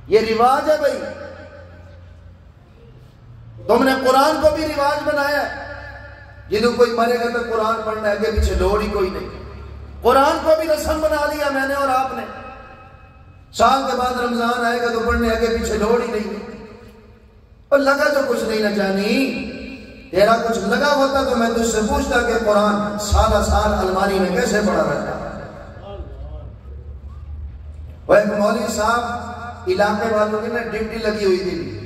یہ رواج ہے بھائی. تم نے قرآن کو بھی رواج بنایا ہے. جدو کوئی مرے گا تو قرآن پڑھنا ہے, آگے پیچھے لوڑ ہی کوئی نہیں. قرآن کو بھی رسم بنا لیا میں نے اور آپ نے. سال کے بعد رمضان آئے گا تو پڑھنے آگے پیچھے لوڑ ہی نہیں. اور لگا تو کچھ نہیں نہ جانی. تیرا کچھ لگا ہوتا تو میں تجھ سے پوچھتا کہ قرآن سالہ سال الماری میں کیسے پڑھا رہتا. وہ ایک مولوی صاحب علاقے والوں کی نا ڈیوٹی لگی ہوئی تھی.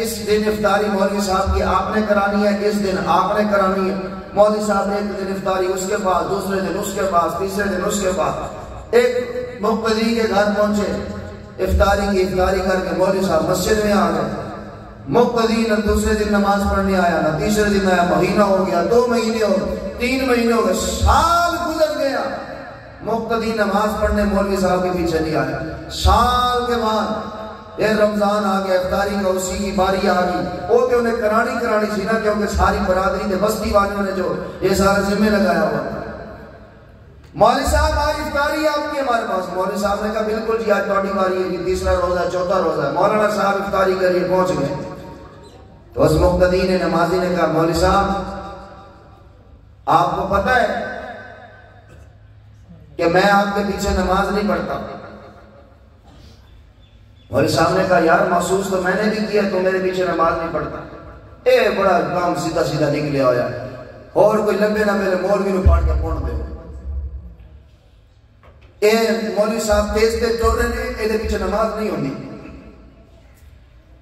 اس دن افطاری مولوی صاحب کی آپ نے کرانی ہے, اس دن آپ نے کرانی ہے. مولوی صاحب ایک دن افطاری اس کے پاس, دوسرے دن اس کے پاس, تیسرے دن اس کے پاس. ایک مقتدی کے گھر پہنچے, افطاری کر کے مولوی صاحب مسجد میں آ گئے. مقتدی نہ دوسرے دن نماز پڑھنے آیا, نہ تیسرے دن آیا. مہینہ ہو گیا, 2 مہینے ہو گئے, 3 مہینے ہو گئے, سال گزر گیا. مقتدی نماز پڑھنے مولوی صاحب کے پیچھے نہیں آیا. سال کے بعد یہ رمضان آ گیا, افطاری کا اسی کی باری آ گئی. وہ کہ انہیں کرانی سی نا, کیونکہ ساری برادری نے, بستی والوں نے جو یہ سارا ذمہ لگایا ہوا. مولوی صاحب آج افطاری آپ کی ہمارے پاس. مولوی صاحب نے کہا بالکل جی, آج تھوڑی باری ہے, تیسرا روزہ ہے, چوتھا روزہ ہے. مولانا صاحب افطاری کریے. پہنچ گئے تو اس مقتدی نے, نمازی نے کہا مولوی صاحب آپ کو پتہ ہے کہ میں آپ کے پیچھے نماز نہیں پڑھتا. مولوی صاحب نے کہا یار محسوس تو میں نے بھی کیا, تو میرے پیچھے نماز نہیں پڑھتا. بڑا کام سیدھا نکلیا ہوا ہے. اور کوئی لمبے نہ میرے مولوی نو پڑھ کے پڑھ دے. مولوی صاحب تیز ٹور رہے ہیں, یہ پیچھے نماز نہیں ہوتی.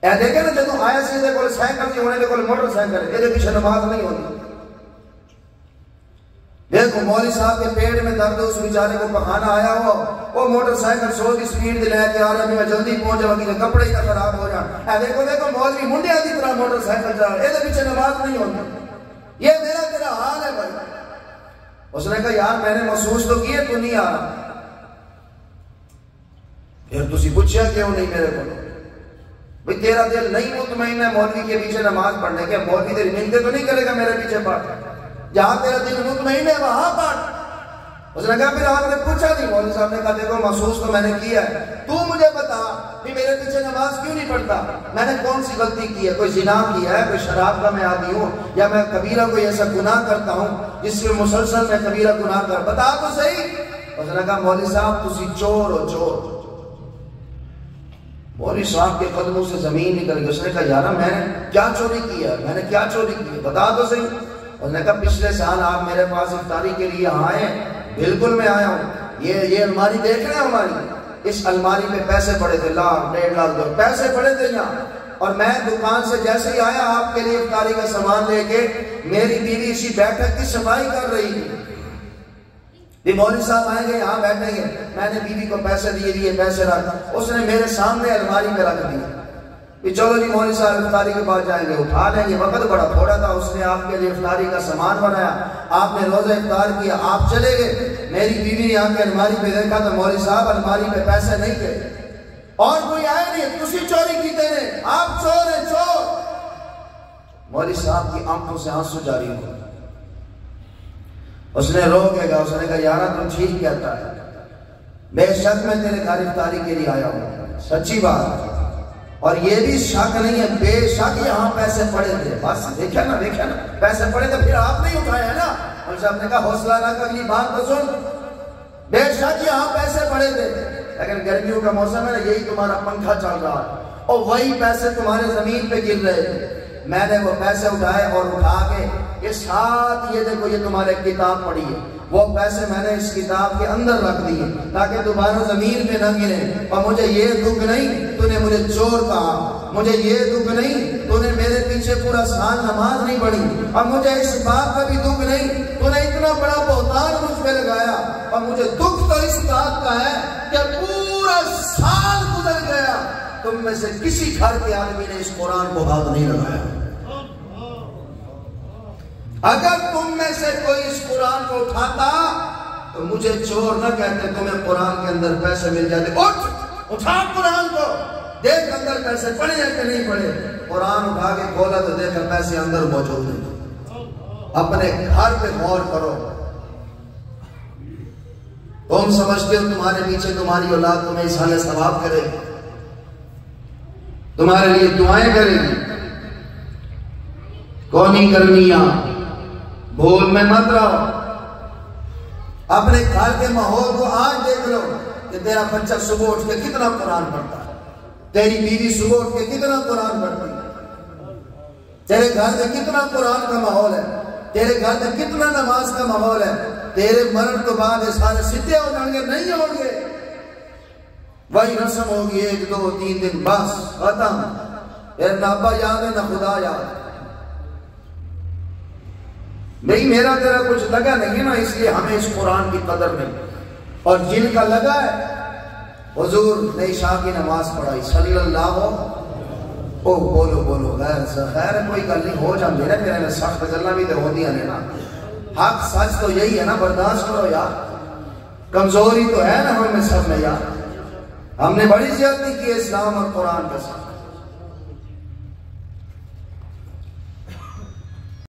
دیکھے نا جدو آیا سی کو سائیکل سی ہونے کو موٹر سائیکل, یہ پیچھے نماز نہیں ہوتی. دیکھو مولوی صاحب کے پیٹ میں درد, اس بیچارے کو پخانا آیا ہوا, وہ موٹر سائیکل 100 کی سپیڈ لے کے آ رہا, میں جلدی پہنچ جاؤں گی, کپڑے ہی نہ خراب ہو جائیں. دیکھو مولوی منڈیا کی طرح موٹر سائیکل چلا رہا ہے, یہ پیچھے نماز نہیں ہوتی. یہ میرا تیرا حال ہے بھائی. اس نے کہا یار میں نے محسوس تو کیے, تو نہیں آ رہا. پھر تسی پوچھا کیوں نہیں میرے کو؟ بھئی تیرا دل نہیں مطمئن ہے مولوی کے پیچھے نماز پڑھنے کے. مولوی تیری منتیں تو نہیں کرے گا میرے پیچھے پڑھ, جہاں تیرا دل مطمئن ہے وہاں پڑھ. اس نے کہا پھر آپ نے پوچھا نہیں. مولوی صاحب نے کہا دیکھو محسوس تو میں نے کیا ہے, تو مجھے بتا کہ میرے پیچھے نماز کیوں نہیں پڑھتا. میں نے کون سی غلطی کی ہے؟ کوئی زنا کیا ہے, کوئی شراب کا میں عادی ہوں, یا میں کبیرہ کوئی ایسا گناہ کرتا ہوں جس سے مسلسل میں کبیرہ گناہ کر, بتا تو صحیح. اس نے کہا مولوی صاحب تسی چور ہو, چور. مولوی صاحب کے قدموں سے زمین نکل گئی. اس نے کہا یارا میں نے کیا چوری کی ہے, میں نے کیا چوری کی ہے, بتا تو صحیح. اس نے کہا پچھلے سال آپ میرے پاس افطاری کے لیے آئے. بالکل میں آیا ہوں. یہ الماری دیکھ رہے ہیں ہماری, اس الماری میں پیسے پڑے تھے, 1,00,000 1,50,000 پیسے پڑے تھے یہاں. اور میں دکان سے جیسے ہی آیا آپ کے لیے افطاری کا سامان لے کے, میری بیوی اسی بیٹھک کی صفائی کر رہی تھی. مولوی صاحب آئیں گے یہاں بیٹھیں گے, میں نے بیوی کو پیسے دیے, پیسے رکھ. اس نے میرے سامنے الماری میں رکھ دیا. چلو جی مولوی صاحب افطاری کے بعد جائیں گے, اٹھا لیں گے. وقت بڑا تھوڑا تھا, اس نے آپ کے لیے افطاری کا سامان بنایا, آپ نے روزہ افطار کیا, آپ چلے گئے. میری بیوی نے آ کے الماری پہ دیکھا تو مولوی صاحب الماری پہ پیسے نہیں تھے, اور کوئی آئے نہیں, تسی چوری کی تیرے, آپ چور ہیں, چور. مولوی صاحب کی آنکھوں سے آنسو جاری ہو. اس نے روکے گا, اس نے کہا یارا تم ٹھیک کہتا ہے, بے شک میں تیرے گھر افطاری کے لیے آیا ہوں, سچی بات. اور یہ بھی شک نہیں ہے, بے شک یہاں پیسے پڑے تھے. بس دیکھا نا پیسے پڑے تھے, پھر آپ نہیں اٹھائے ہیں نا. اور صاحب نے کہا حوصلہ رکھ, اگلی بات تو سن. بے شک یہاں پیسے پڑے تھے, لیکن گرمیوں کا موسم ہے نا, یہی تمہارا پنکھا چل رہا ہے, اور وہی پیسے تمہارے زمین پہ گر رہے تھے. میں نے وہ پیسے اٹھائے اور اٹھا کے یہ ساتھ, یہ دیکھو یہ تمہارے کتاب پڑھی ہے, وہ پیسے میں نے اس کتاب کے اندر رکھ دیے تاکہ دوبارہ زمین پہ نہ گرے. اور مجھے یہ دکھ نہیں تو نے مجھے چور کہا, مجھے یہ دکھ نہیں تو نے میرے پیچھے پورا سال نماز نہیں پڑھی, اور مجھے اس بات کا بھی دکھ نہیں تو نے اتنا بڑا بہتان مجھ پہ لگایا. اور مجھے دکھ تو اس بات کا ہے کہ پورا سال گزر گیا, تم میں سے کسی گھر کے آدمی نے اس قرآن کو ہاتھ نہیں لگایا. اگر تم میں سے کوئی اس قرآن کو اٹھاتا تو مجھے چور نہ کہتے, تمہیں قرآن کے اندر پیسے مل جاتے. اٹھا قرآن کو, دیکھ اندر پیسے پڑے ہیں کہ نہیں پڑے. قرآن اٹھا کے کھولا تو دیکھا پیسے اندر موجود ہیں. اپنے گھر پہ غور کرو. تم سمجھتے ہو تمہارے پیچھے تمہاری اولاد تمہیں اصحال ثواب کرے, تمہارے لیے دعائیں کرے گی، کونی کرنیاں بھول میں مت رہو۔ اپنے گھر کے ماحول کو آج دیکھ لو کہ تیرا بچہ صبح اٹھ کے کتنا قرآن پڑھتا ہے، تیری بیوی صبح اٹھ کے کتنا قرآن پڑھتی ہے، تیرے گھر میں کتنا قرآن کا ماحول ہے، تیرے گھر میں کتنا نماز کا ماحول ہے۔ تیرے مرن تو بعد یہ سارے سدھے ہو جائیں گے؟ نہیں ہوں گے، وہی رسم ہوگی 1 2 3 دن بس ختم، پھر نہ ابا یاد ہے نہ خدا یاد ہے۔ نہیں میرا تیرا کچھ لگا نہیں نا، اس لیے ہمیں اس قرآن کی قدر نہیں۔ اور جن کا لگا ہے حضور نے عشاء کی نماز پڑھائی صلی اللہ او بولو بولو خیر کوئی گل نہیں ہو جاندی نا، میرے سخت گلاں بھی تو ہوندیاں نے نا، حق سچ تو یہی ہے نا، برداشت کرو یار، کمزوری تو ہے نا ہم میں سب میں یار، ہم نے بڑی زیادتی کی اسلام اور قرآن کے ساتھ۔